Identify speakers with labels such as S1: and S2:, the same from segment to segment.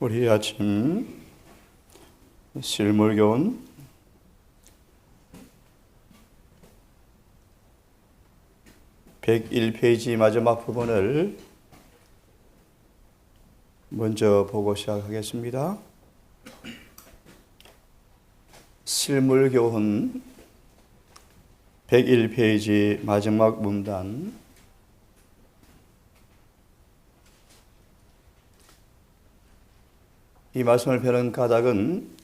S1: 우리 아침 실물교훈 101페이지 마지막 부분을 먼저 보고 시작하겠습니다. 실물교훈 101페이지 마지막 문단 이 말씀을 펴는 까닭은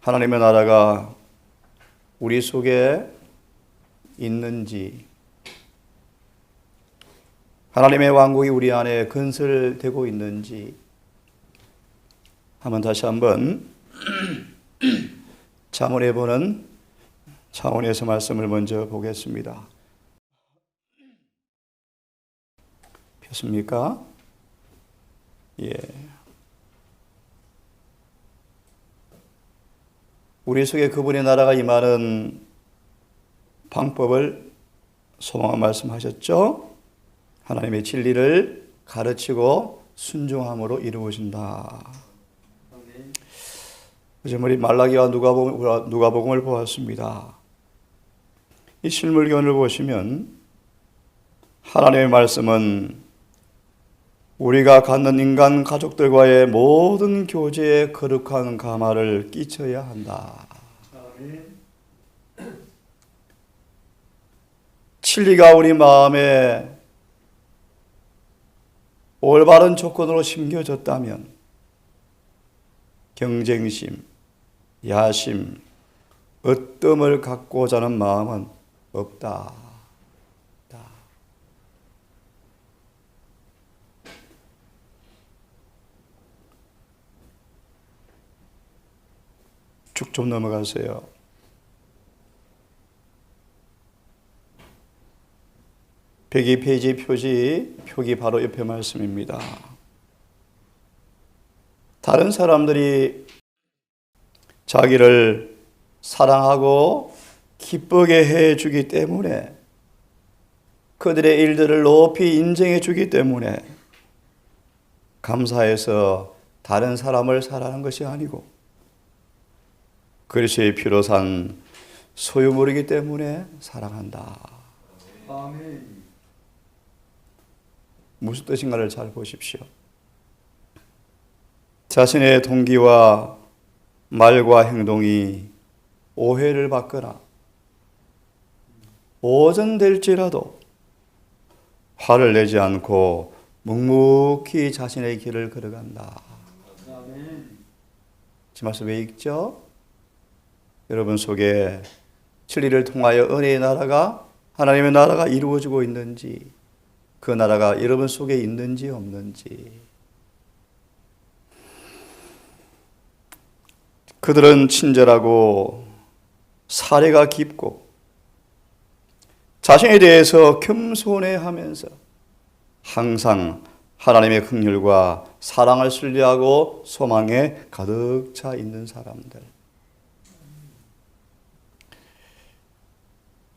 S1: 하나님의 나라가 우리 속에 있는지, 하나님의 왕국이 우리 안에 건설되고 있는지 한번 다시 한번 자문해 보는 차원에서 말씀을 먼저 보겠습니다. 폈습니까? 예. 우리 속에 그분의 나라가 임하는 방법을 소망 말씀하셨죠? 하나님의 진리를 가르치고 순종함으로 이루어진다. 그래서 우리 말라기와 누가복음을 보았습니다. 이 실물교훈을 보시면 하나님의 말씀은 우리가 갖는 인간 가족들과의 모든 교제에 거룩한 감화를 끼쳐야 한다. 진리가 우리 마음에 올바른 조건으로 심겨졌다면 경쟁심, 야심, 얻음을 갖고자 하는 마음은 없다. 쭉 좀 넘어가세요. 벽이 페이지 표기 바로 옆에 말씀입니다. 다른 사람들이 자기를 사랑하고 기쁘게 해주기 때문에, 그들의 일들을 높이 인정해 주기 때문에 감사해서 다른 사람을 사랑하는 것이 아니고, 그리스도의 피로 산 소유물이기 때문에 사랑한다. 아멘. 무슨 뜻인가를 잘 보십시오. 자신의 동기와 말과 행동이 오해를 받거나 오전될지라도 화를 내지 않고 묵묵히 자신의 길을 걸어간다. 아멘. 이 말씀 왜 읽죠? 여러분 속에 진리를 통하여 은혜의 나라가, 하나님의 나라가 이루어지고 있는지, 그 나라가 여러분 속에 있는지 없는지. 그들은 친절하고 사례가 깊고 자신에 대해서 겸손해하면서 항상 하나님의 긍휼과 사랑을 신뢰하고 소망에 가득 차 있는 사람들.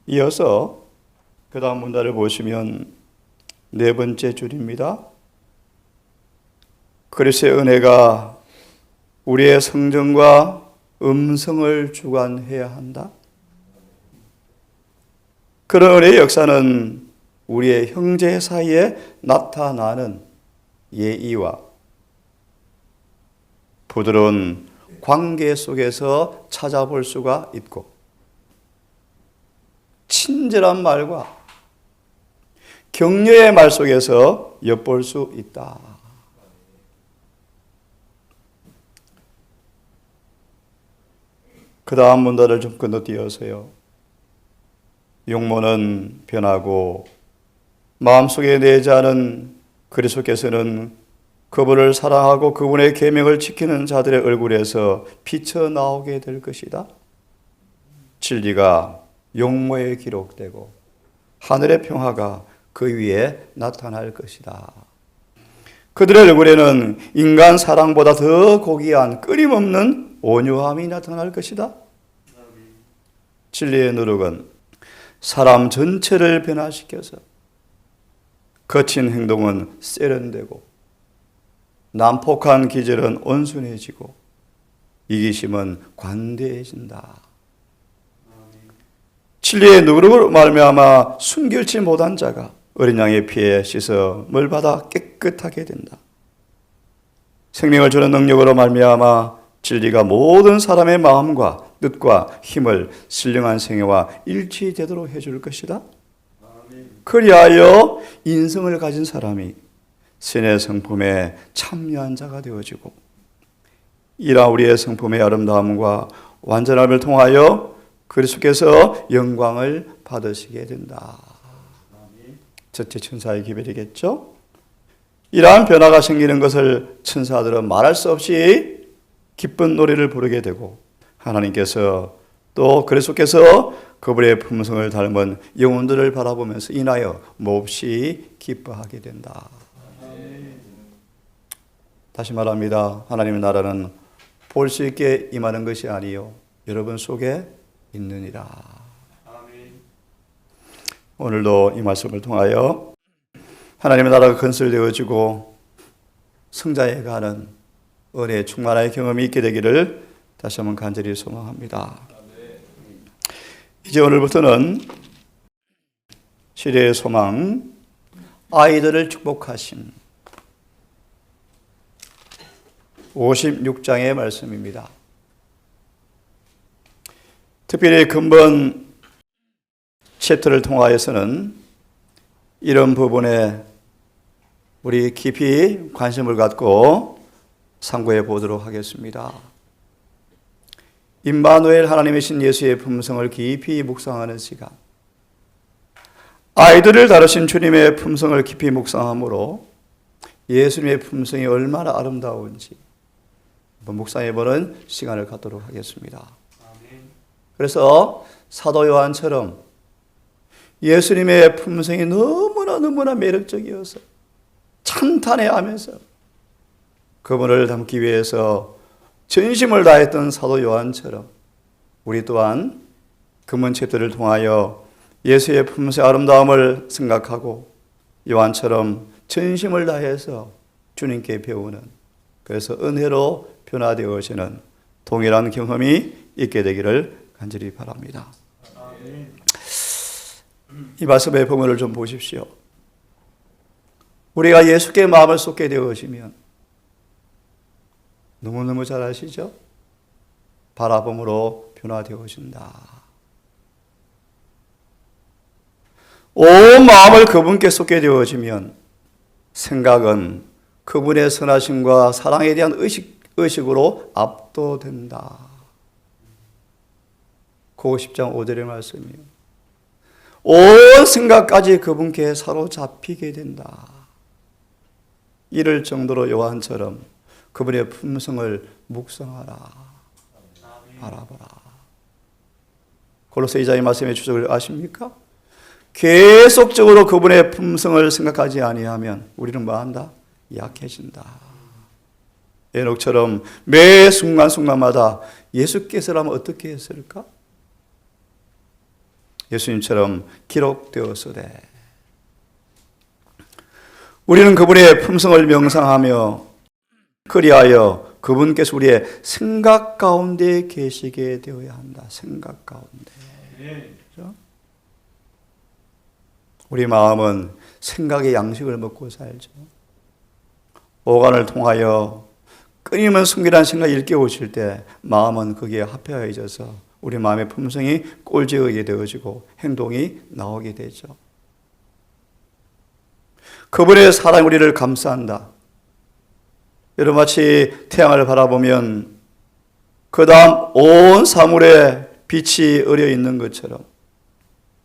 S1: 이어서 그 다음 문단을 보시면 네 번째 줄입니다. 그리스도의 은혜가 우리의 성정과 음성을 주관해야 한다. 그런 은혜의 역사는 우리의 형제 사이에 나타나는 예의와 부드러운 관계 속에서 찾아볼 수가 있고, 친절한 말과 격려의 말 속에서 엿볼 수 있다. 그 다음 문단을 좀 건너뛰어서요. 용모는 변하고 마음속에 내재하는 그리스도께서는 그분을 사랑하고 그분의 계명을 지키는 자들의 얼굴에서 비쳐나오게 될 것이다. 진리가 용모에 기록되고 하늘의 평화가 그 위에 나타날 것이다. 그들의 얼굴에는 인간 사랑보다 더 고귀한 끊임없는 온유함이 나타날 것이다. 진리의 누룩은 사람 전체를 변화시켜서 거친 행동은 세련되고 난폭한 기질은 온순해지고 이기심은 관대해진다. 진리의 누룩으로 말미암아 순결치 못한 자가 어린 양의 피에 씻음을 받아 깨끗하게 된다. 생명을 주는 능력으로 말미암아 진리가 모든 사람의 마음과 뜻과 힘을 신령한 생애와 일치되도록 해줄 것이다. 그리하여 인성을 가진 사람이 신의 성품에 참여한 자가 되어지고 이러한 우리의 성품의 아름다움과 완전함을 통하여 그리스도께서 영광을 받으시게 된다. 첫째 천사의 기별이겠죠. 이러한 변화가 생기는 것을 천사들은 말할 수 없이 기쁜 노래를 부르게 되고 하나님께서 또 그리스도께서 그분의 품성을 닮은 영혼들을 바라보면서 인하여 몹시 기뻐하게 된다. 다시 말합니다. 하나님의 나라는 볼 수 있게 임하는 것이 아니요 여러분 속에 있느니라. 오늘도 이 말씀을 통하여 하나님의 나라가 건설되어지고 성장해 가는 은혜의 충만한 경험이 있게 되기를 다시 한번 간절히 소망합니다. 이제 오늘부터는 시대의 소망, 아이들을 축복하심 56장의 말씀입니다. 특별히 근본 챕터를 통하여서는 이런 부분에 우리 깊이 관심을 갖고 상고해 보도록 하겠습니다. 임마누엘 하나님이신 예수의 품성을 깊이 묵상하는 시간, 아이들을 다루신 주님의 품성을 깊이 묵상함으로 예수님의 품성이 얼마나 아름다운지 묵상해보는 시간을 갖도록 하겠습니다. 그래서 사도 요한처럼 예수님의 품성이 너무나 매력적이어서 찬탄해하면서 그분을 담기 위해서 전심을 다했던 사도 요한처럼 우리 또한 금은 챕터를 통하여 예수의 품성의 아름다움을 생각하고 요한처럼 전심을 다해서 주님께 배우는, 그래서 은혜로 변화되어지는 동일한 경험이 있게 되기를 간절히 바랍니다. 이 말씀의 본문을 좀 보십시오. 우리가 예수께 마음을 쏟게 되어지면 너무너무 잘 아시죠? 바라봄으로 변화되어진다. 온 마음을 그분께 쏟게 되어지면 생각은 그분의 선하심과 사랑에 대한 의식으로 압도된다. 고 10장 5절의 말씀이요. 온 생각까지 그분께 사로잡히게 된다. 이럴 정도로 요한처럼 그분의 품성을 묵상하라. 알아보라. 골로새 2장의 말씀의 주석을 아십니까? 계속적으로 그분의 품성을 생각하지 아니하면 우리는 뭐한다? 약해진다. 에녹처럼 매 순간순간마다 예수께서라면 어떻게 했을까? 예수님처럼 기록되었으되 우리는 그분의 품성을 명상하며 그리하여 그분께서 우리의 생각 가운데 계시게 되어야 한다. 생각 가운데. 그렇죠? 우리 마음은 생각의 양식을 먹고 살죠. 오간을 통하여 끊임없는 순결한 생각이 일깨워질 때 마음은 거기에 합해져서 우리 마음의 품성이 꼴지어게 되어지고 행동이 나오게 되죠. 그분의 사랑이 우리를 감싸한다. 여러분 마치 태양을 바라보면 그 다음 온 사물에 빛이 어려 있는 것처럼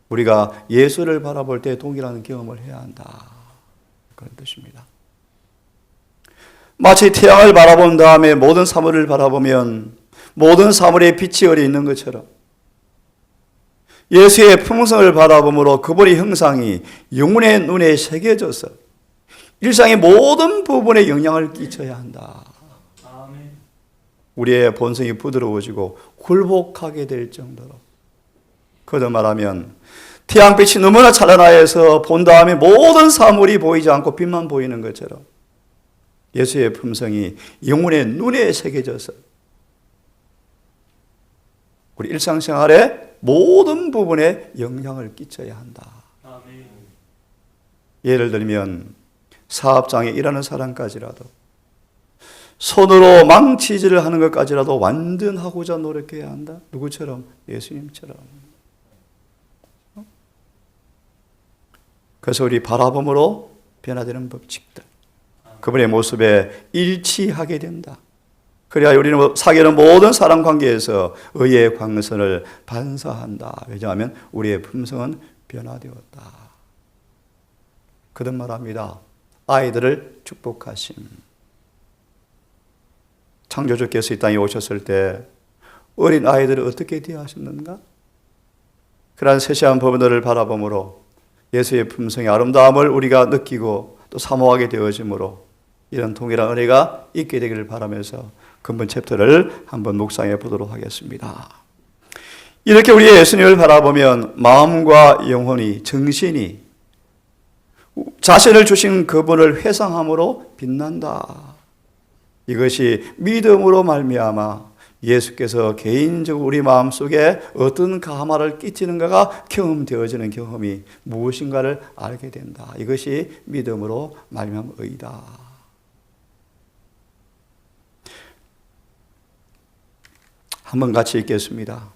S1: 우리가 예수를 바라볼 때 동일한 경험을 해야 한다. 그런 뜻입니다. 마치 태양을 바라본 다음에 모든 사물을 바라보면 모든 사물에 빛이 어려 있는 것처럼 예수의 품성을 바라봄으로 그분의 형상이 영혼의 눈에 새겨져서 일상의 모든 부분에 영향을 끼쳐야 한다. 우리의 본성이 부드러워지고 굴복하게 될 정도로. 거듭 말하면 태양빛이 너무나 찬란하여서 본 다음에 모든 사물이 보이지 않고 빛만 보이는 것처럼 예수의 품성이 영혼의 눈에 새겨져서 우리 일상생활의 모든 부분에 영향을 끼쳐야 한다. 예를 들면 사업장에 일하는 사람까지라도 손으로 망치질을 하는 것까지라도 완전하고자 노력해야 한다. 누구처럼? 예수님처럼. 그래서 우리 바라봄으로 변화되는 법칙들, 그분의 모습에 일치하게 된다. 그래야 우리는 사귀는 모든 사람 관계에서 의의 광선을 반사한다. 왜냐하면 우리의 품성은 변화되었다. 그런 말합니다. 아이들을 축복하심. 창조주께서 이 땅에 오셨을 때 어린 아이들을 어떻게 대하셨는가? 그러한 세세한 부분들을 바라보므로 예수의 품성의 아름다움을 우리가 느끼고 또 사모하게 되어지므로 이런 동일한 은혜가 있게 되기를 바라면서 근본 챕터를 한번 묵상해 보도록 하겠습니다. 이렇게 우리의 예수님을 바라보면 마음과 영혼이, 정신이 자신을 주신 그분을 회상함으로 빛난다. 이것이 믿음으로 말미암아 예수께서 개인적으로 우리 마음속에 어떤 감화를 끼치는가가 경험되어지는 경험이 무엇인가를 알게 된다. 이것이 믿음으로 말미암은 의다. 한번 같이 읽겠습니다.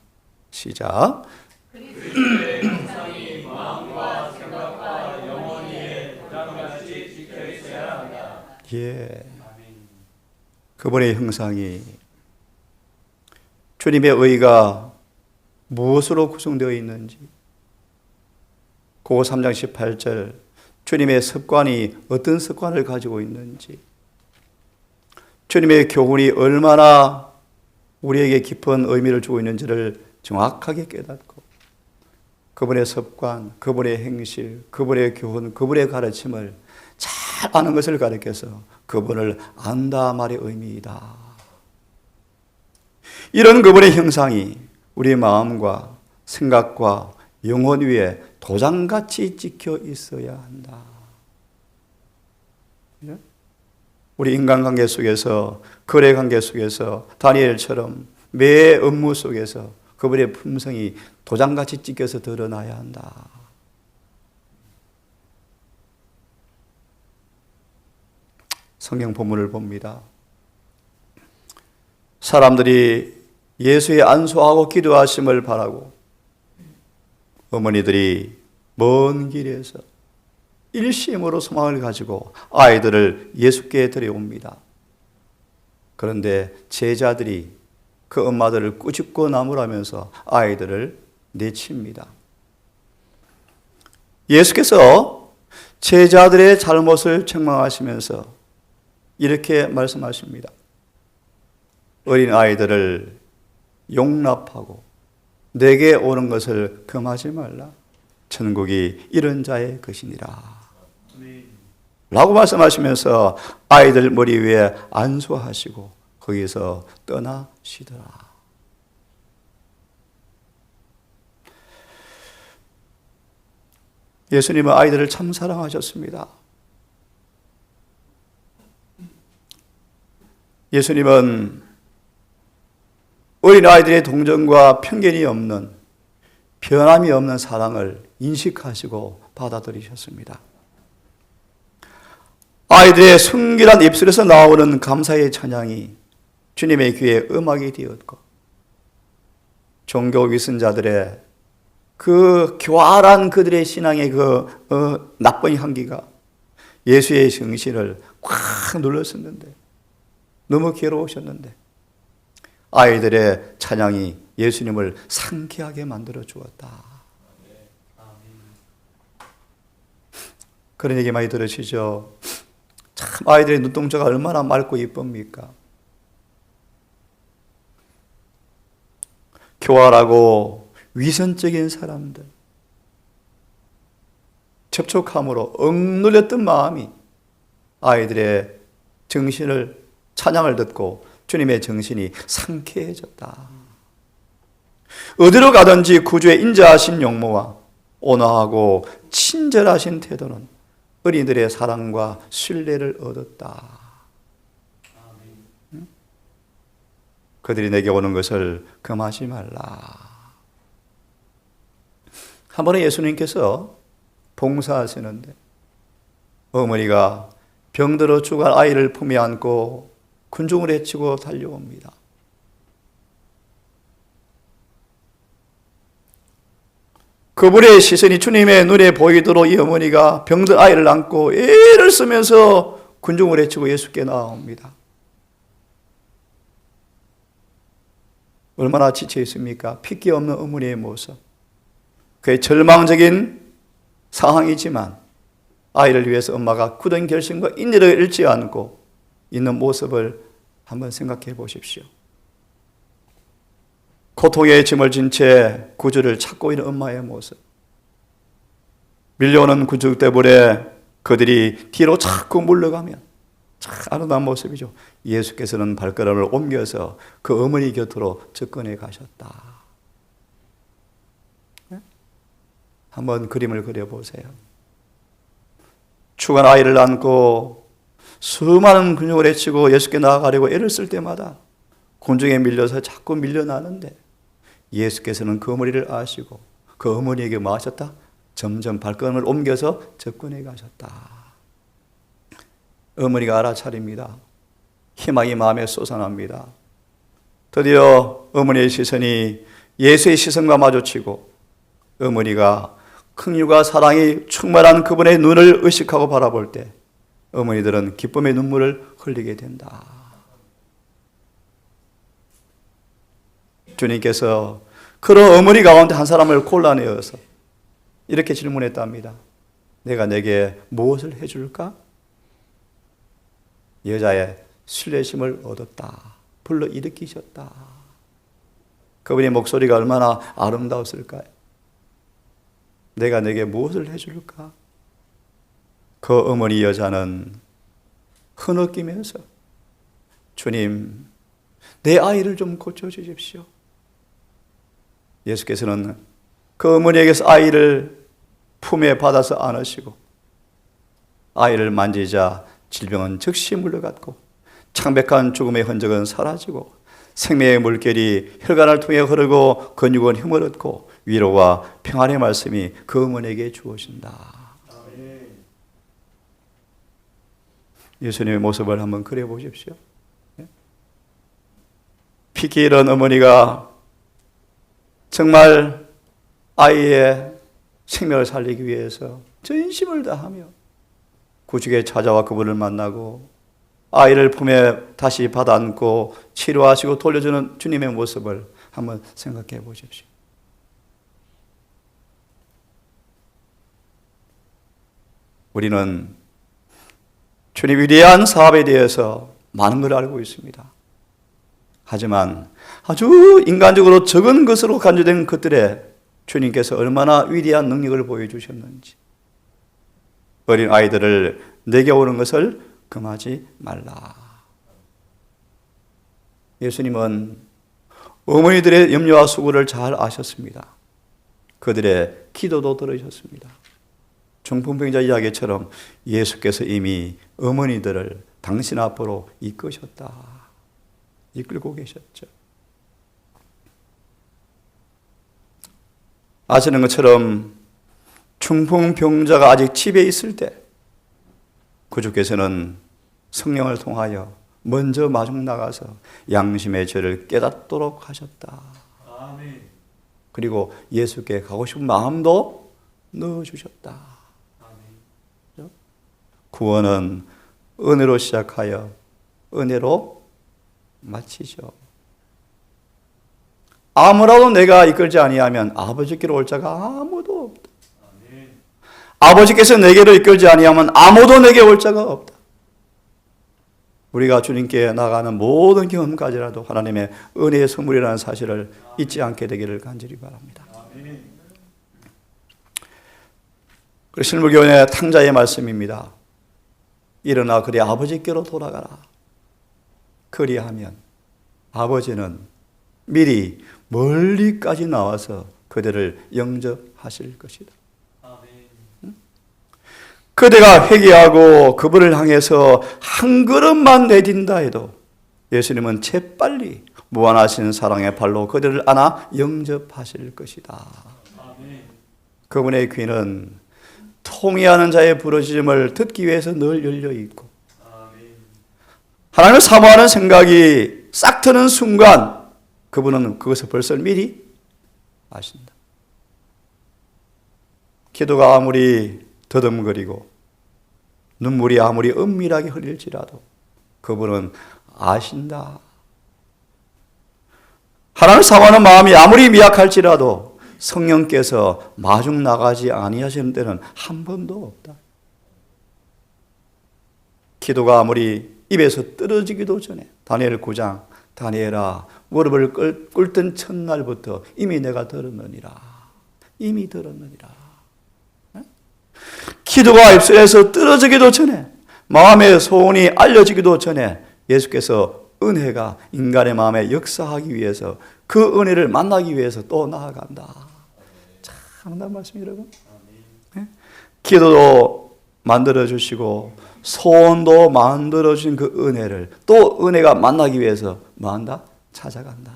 S1: 시작. 그리스도의 형상이 마음과 생각과 영혼이 도장같이 지켜 있어야 한다. 예. 그분의 형상이, 주님의 의가 무엇으로 구성되어 있는지, 고고 3장 18절 주님의 습관이 어떤 습관을 가지고 있는지, 주님의 교훈이 얼마나 우리에게 깊은 의미를 주고 있는지를 정확하게 깨닫고 그분의 습관, 그분의 행실, 그분의 교훈, 그분의 가르침을 잘 아는 것을 가르쳐서 그분을 안다 말의 의미이다. 이런 그분의 형상이 우리의 마음과 생각과 영혼 위에 도장같이 찍혀 있어야 한다. 우리 인간관계 속에서, 거래관계 속에서 다니엘처럼 매 업무 속에서 그분의 품성이 도장같이 찍혀서 드러나야 한다. 성경 본문을 봅니다. 사람들이 예수의 안수하고 기도하심을 바라고 어머니들이 먼 길에서 일심으로 소망을 가지고 아이들을 예수께 데려옵니다. 그런데 제자들이 그 엄마들을 꾸짖고 나무라면서 아이들을 내칩니다. 예수께서 제자들의 잘못을 책망하시면서 이렇게 말씀하십니다. 어린 아이들을 용납하고 내게 오는 것을 금하지 말라. 천국이 이런 자의 것이니라. 라고 말씀하시면서 아이들 머리 위에 안수하시고 거기서 떠나시더라. 예수님은 아이들을 참 사랑하셨습니다. 예수님은 어린 아이들의 동정과 편견이 없는, 변함이 없는 사랑을 인식하시고 받아들이셨습니다. 아이들의 순결한 입술에서 나오는 감사의 찬양이 주님의 귀에 음악이 되었고, 종교 위선자들의 그 교활한 그들의 신앙의 그 나쁜 향기가 예수의 정신을 꽉 눌렀었는데, 너무 괴로우셨는데 아이들의 찬양이 예수님을 상쾌하게 만들어 주었다. 그런 얘기 많이 들으시죠? 참 아이들의 눈동자가 얼마나 맑고 예쁩니까? 교활하고 위선적인 사람들, 접촉함으로 억눌렸던 마음이 아이들의 정신을, 찬양을 듣고 주님의 정신이 상쾌해졌다. 어디로 가든지 구주의 인자하신 용모와 온화하고 친절하신 태도는 어린이들의 사랑과 신뢰를 얻었다. 그들이 내게 오는 것을 금하지 말라. 한 번에 예수님께서 봉사하시는데 어머니가 병들어 죽을 아이를 품에 안고 군중을 헤치고 달려옵니다. 그분의 시선이 주님의 눈에 보이도록 이 어머니가 병든 아이를 안고 애를 쓰면서 군중을 헤치고 예수께 나옵니다. 얼마나 지쳐 있습니까? 핏기 없는 어머니의 모습. 그의 절망적인 상황이지만 아이를 위해서 엄마가 굳은 결심과 인내를 잃지 않고 있는 모습을 한번 생각해 보십시오. 고통의 짐을 진 채 구주를 찾고 있는 엄마의 모습. 밀려오는 구주 때문에 그들이 뒤로 자꾸 물러가면 참 아름다운 모습이죠. 예수께서는 발걸음을 옮겨서 그 어머니 곁으로 접근해 가셨다. 한번 그림을 그려보세요. 죽은 아이를 안고 수많은 근육을 헤치고 예수께 나아가려고 애를 쓸 때마다 군중에 밀려서 자꾸 밀려나는데 예수께서는 그 어머니를 아시고 그 어머니에게 뭐 하셨다? 점점 발걸음을 옮겨서 접근해 가셨다. 어머니가 알아차립니다. 희망이 마음에 솟아납니다. 드디어 어머니의 시선이 예수의 시선과 마주치고 어머니가 긍휼과 사랑이 충만한 그분의 눈을 의식하고 바라볼 때 어머니들은 기쁨의 눈물을 흘리게 된다. 주님께서 그런 어머니 가운데 한 사람을 골라내어서 이렇게 질문했답니다. 내가 내게 무엇을 해줄까? 여자의 신뢰심을 얻었다. 불러일으키셨다. 그분의 목소리가 얼마나 아름다웠을까요? 내가 내게 무엇을 해줄까? 그 어머니 여자는 흐느끼면서 주님, 내 아이를 좀 고쳐주십시오. 예수께서는 그 어머니에게서 아이를 품에 받아서 안으시고 아이를 만지자 질병은 즉시 물러갔고 창백한 죽음의 흔적은 사라지고 생명의 물결이 혈관을 통해 흐르고 근육은 힘을 얻고 위로와 평안의 말씀이 그 어머니에게 주어진다. 예수님의 모습을 한번 그려보십시오. 핏기 잃은 어머니가 정말 아이의 생명을 살리기 위해서 전심을 다하며 구주에 찾아와 그분을 만나고 아이를 품에 다시 받아안고 치료하시고 돌려주는 주님의 모습을 한번 생각해 보십시오. 우리는 주님 위대한 사업에 대해서 많은 걸 알고 있습니다. 하지만 아주 인간적으로 적은 것으로 간주된 것들에 주님께서 얼마나 위대한 능력을 보여주셨는지, 어린 아이들을 내게 오는 것을 금하지 말라. 예수님은 어머니들의 염려와 수고를 잘 아셨습니다. 그들의 기도도 들으셨습니다. 중풍병자 이야기처럼 예수께서 이미 어머니들을 당신 앞으로 이끄셨다. 이끌고 계셨죠. 아시는 것처럼 중풍병자가 아직 집에 있을 때 구주께서는 성령을 통하여 먼저 마중 나가서 양심의 죄를 깨닫도록 하셨다. 아멘. 그리고 예수께 가고 싶은 마음도 넣어주셨다. 아멘. 구원은 은혜로 시작하여 은혜로 마치죠. 아무라도 내가 이끌지 아니하면 아버지께로 올 자가 아무도 없다. 아멘. 아버지께서 내게로 이끌지 아니하면 아무도 내게 올 자가 없다. 우리가 주님께 나가는 모든 경험까지라도 하나님의 은혜의 선물이라는 사실을 잊지 않게 되기를 간절히 바랍니다. 실물교훈의 탕자의 말씀입니다. 일어나 그리 아버지께로 돌아가라. 그리하면 아버지는 미리 멀리까지 나와서 그들을 영접하실 것이다. 그대가 회개하고 그분을 향해서 한 걸음만 내딘다 해도 예수님은 재빨리 무한하신 사랑의 발로 그들을 안아 영접하실 것이다. 그분의 귀는 통회하는 자의 부르짖음을 듣기 위해서 늘 열려 있고, 하나님을 사모하는 생각이 싹 트는 순간 그분은 그것을 벌써 미리 아신다. 기도가 아무리 더듬거리고 눈물이 아무리 은밀하게 흘릴지라도 그분은 아신다. 하나님을 사모하는 마음이 아무리 미약할지라도 성령께서 마중 나가지 아니하시는 때는 한 번도 없다. 기도가 아무리 입에서 떨어지기도 전에 다니엘 9장 다니엘아 무릎을 꿇던 첫날부터 이미 내가 들었느니라. 이미 들었느니라. 기도가 입술에서 떨어지기도 전에 마음의 소원이 알려지기도 전에 예수께서 은혜가 인간의 마음에 역사하기 위해서 그 은혜를 만나기 위해서 또 나아간다. 참난 말씀 여러분. 기도도 만들어주시고 소원도 만들어주신 그 은혜를 또 은혜가 만나기 위해서 뭐한다? 찾아간다.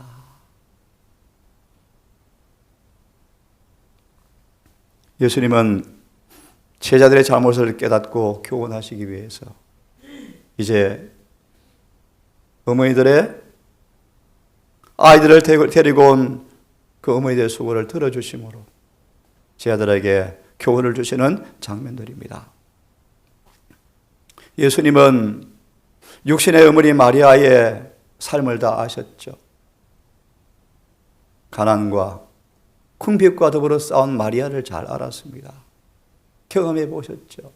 S1: 예수님은 제자들의 잘못을 깨닫고 교훈하시기 위해서 이제 어머니들의 아이들을 데리고 온 그 어머니들의 수고를 들어주심으로 제자들에게 교훈을 주시는 장면들입니다. 예수님은 육신의 어머니 마리아의 삶을 다 아셨죠. 가난과 궁핍과 더불어 싸운 마리아를 잘 알았습니다. 경험해 보셨죠.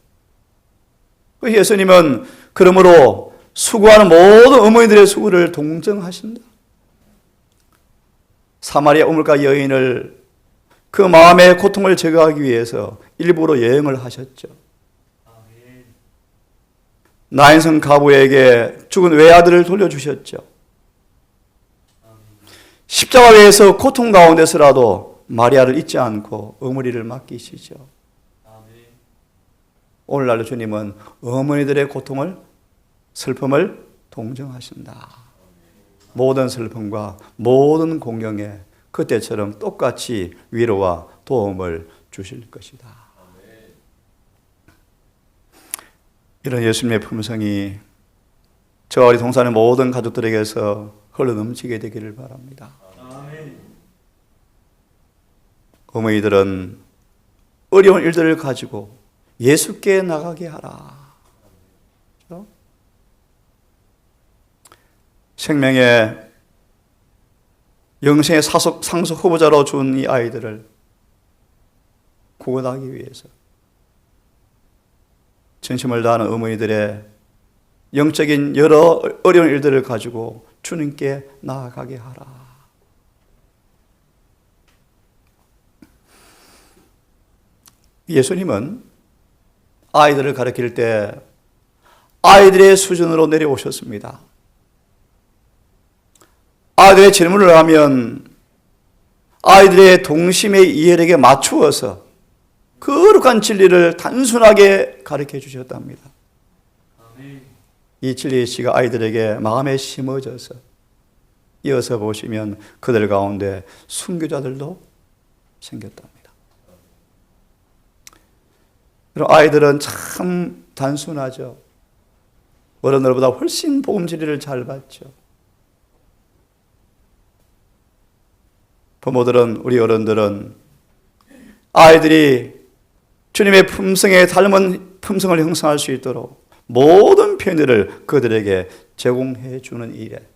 S1: 예수님은 그러므로 수고하는 모든 어머니들의 수고를 동정하신다. 사마리아 우물가 여인을 그 마음의 고통을 제거하기 위해서 일부러 여행을 하셨죠. 나인성 가부에게 죽은 외아들을 돌려주셨죠. 십자가에서 고통 가운데서라도 마리아를 잊지 않고 어머니를 맡기시죠. 오늘날도 주님은 어머니들의 고통을, 슬픔을 동정하신다. 모든 슬픔과 모든 공경에 그때처럼 똑같이 위로와 도움을 주실 것이다. 이런 예수님의 품성이 저와 우리 동산의 모든 가족들에게서 흘러넘치게 되기를 바랍니다. 어머니들은 어려운 일들을 가지고 예수께 나가게 하라. 그렇죠? 생명의 영생의 상속 후보자로 준 이 아이들을 구원하기 위해서 전심을 다하는 어머니들의 영적인 여러 어려운 일들을 가지고 주님께 나아가게 하라. 예수님은 아이들을 가르칠 때 아이들의 수준으로 내려오셨습니다. 아이들의 질문을 하면 아이들의 동심의 이해력에 맞추어서 거룩한 진리를 단순하게 가르쳐 주셨답니다. 이 진리의 씨가 아이들에게 마음에 심어져서 이어서 보시면 그들 가운데 순교자들도 생겼답니다. 그럼 아이들은 참 단순하죠. 어른들보다 훨씬 복음 진리를 잘 받죠. 부모들은, 우리 어른들은 아이들이 주님의 품성에 닮은 품성을 형성할 수 있도록 모든 편의를 그들에게 제공해 주는 일에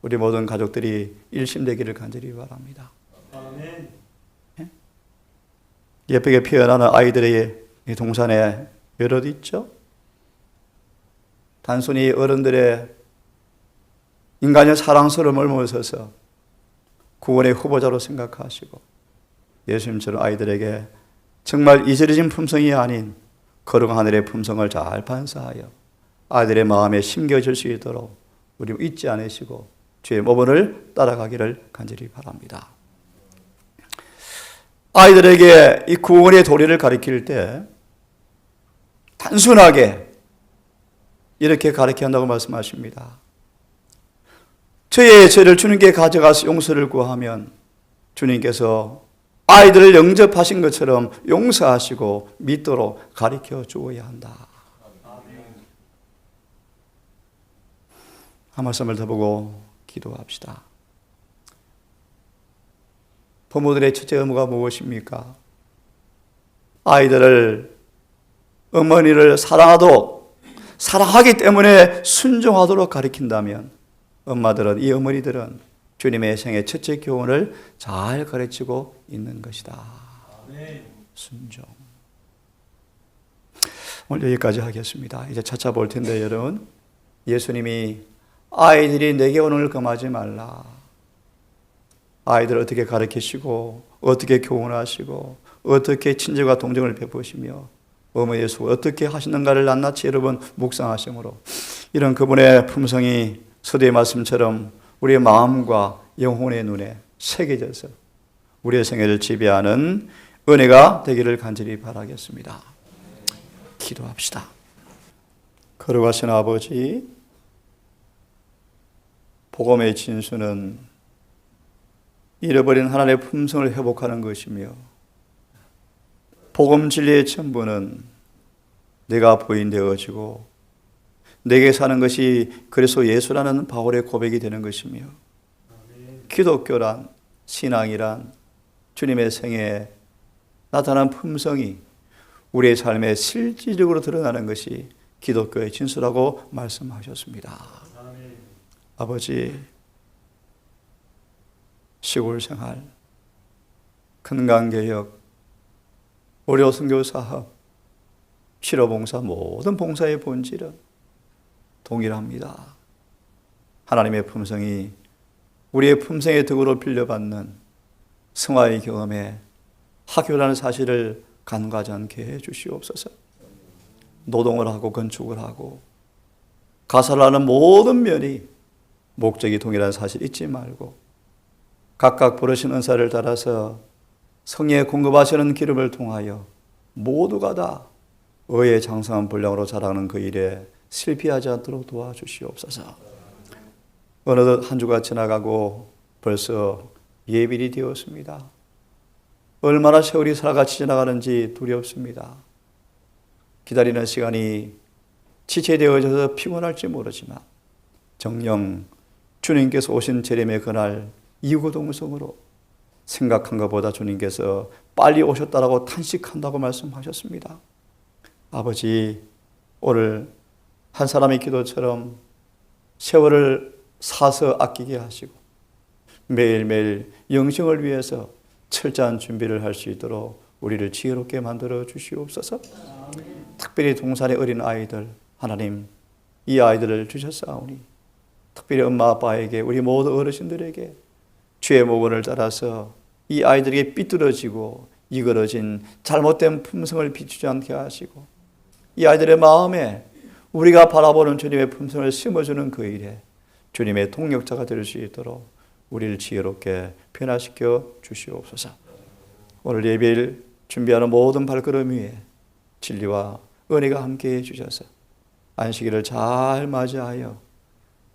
S1: 우리 모든 가족들이 일심되기를 간절히 바랍니다. 아멘. 예쁘게 표현하는 아이들의 동산에 여럿 있죠. 단순히 어른들의 인간의 사랑스러움을 모셔서 구원의 후보자로 생각하시고 예수님처럼 아이들에게 정말 이스라엘 품성이 아닌 거룩한 하늘의 품성을 잘 반사하여 아이들의 마음에 심겨질 수 있도록 우리 잊지 않으시고 주의 모범을 따라가기를 간절히 바랍니다. 아이들에게 이 구원의 도리를 가르칠 때 단순하게 이렇게 가르쳐야 한다고 말씀하십니다. 저의 죄를 주님께 가져가서 용서를 구하면 주님께서 아이들을 영접하신 것처럼 용서하시고 믿도록 가르쳐 주어야 한다. 한 말씀을 더 보고 기도합시다. 부모들의 첫째 의무가 무엇입니까? 아이들을, 어머니를 사랑하기 때문에 순종하도록 가르친다면 엄마들은, 이 어머니들은 주님의 생애 첫째 교훈을 잘 가르치고 있는 것이다. 순종. 오늘 여기까지 하겠습니다. 이제 차차 볼 텐데 여러분, 예수님이 아이들이 내게 오는 걸 금하지 말라. 아이들을 어떻게 가르치시고 어떻게 교훈하시고 어떻게 친절과 동정을 베푸시며 어머 예수 어떻게 하시는가를 낱낱이 여러분 묵상하심으로 이런 그분의 품성이 서두의 말씀처럼 우리의 마음과 영혼의 눈에 새겨져서 우리의 생애를 지배하는 은혜가 되기를 간절히 바라겠습니다. 기도합시다. 거룩하신 아버지, 복음의 진수는 잃어버린 하나님의 품성을 회복하는 것이며 복음 진리의 전부는 내가 부인되어지고 내게 사는 것이 그래서 예수라는 바울의 고백이 되는 것이며 기독교란, 신앙이란 주님의 생애에 나타난 품성이 우리의 삶에 실질적으로 드러나는 것이 기독교의 진수라고 말씀하셨습니다. 아버지, 시골 생활, 건강개혁, 의료 선교 사업, 치료봉사 모든 봉사의 본질은 동일합니다. 하나님의 품성이 우리의 품성의 덕으로 빌려받는 승화의 경험에 학교라는 사실을 간과하지 않게 해주시옵소서. 노동을 하고 건축을 하고 가사를 하는 모든 면이 목적이 동일한 사실 잊지 말고 각각 부르신 은사를 따라서 성령에 공급하시는 기름을 통하여 모두가 다 의의 장성한 분량으로 자라는 그 일에 실패하지 않도록 도와주시옵소서. 어느덧 한 주가 지나가고 벌써 예bil이 되었습니다. 얼마나 세월이 살아같이 지나가는지 두렵습니다. 기다리는 시간이 지체되어져서 피곤할지 모르지만 정녕 주님께서 오신 재림의 그날 이구동성으로 생각한 것보다 주님께서 빨리 오셨다라고 탄식한다고 말씀하셨습니다. 아버지, 오늘 한 사람의 기도처럼 세월을 사서 아끼게 하시고 매일매일 영생을 위해서 철저한 준비를 할 수 있도록 우리를 지혜롭게 만들어 주시옵소서. 특별히 동산의 어린 아이들, 하나님 이 아이들을 주셨사오니 특별히 엄마 아빠에게 우리 모든 어르신들에게 주의 모건을 따라서 이 아이들에게 삐뚤어지고 이그러진 잘못된 품성을 비추지 않게 하시고 이 아이들의 마음에 우리가 바라보는 주님의 품성을 심어주는 그 일에 주님의 동력자가 될 수 있도록 우리를 지혜롭게 변화시켜 주시옵소서. 오늘 예배를 준비하는 모든 발걸음 위에 진리와 은혜가 함께해 주셔서 안식일을 잘 맞이하여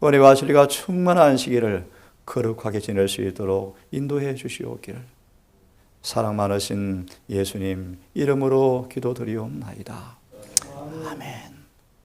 S1: 은혜와 진리가 충만한 안식일을 거룩하게 지낼 수 있도록 인도해 주시옵기를 사랑 많으신 예수님 이름으로 기도드리옵나이다. 아멘.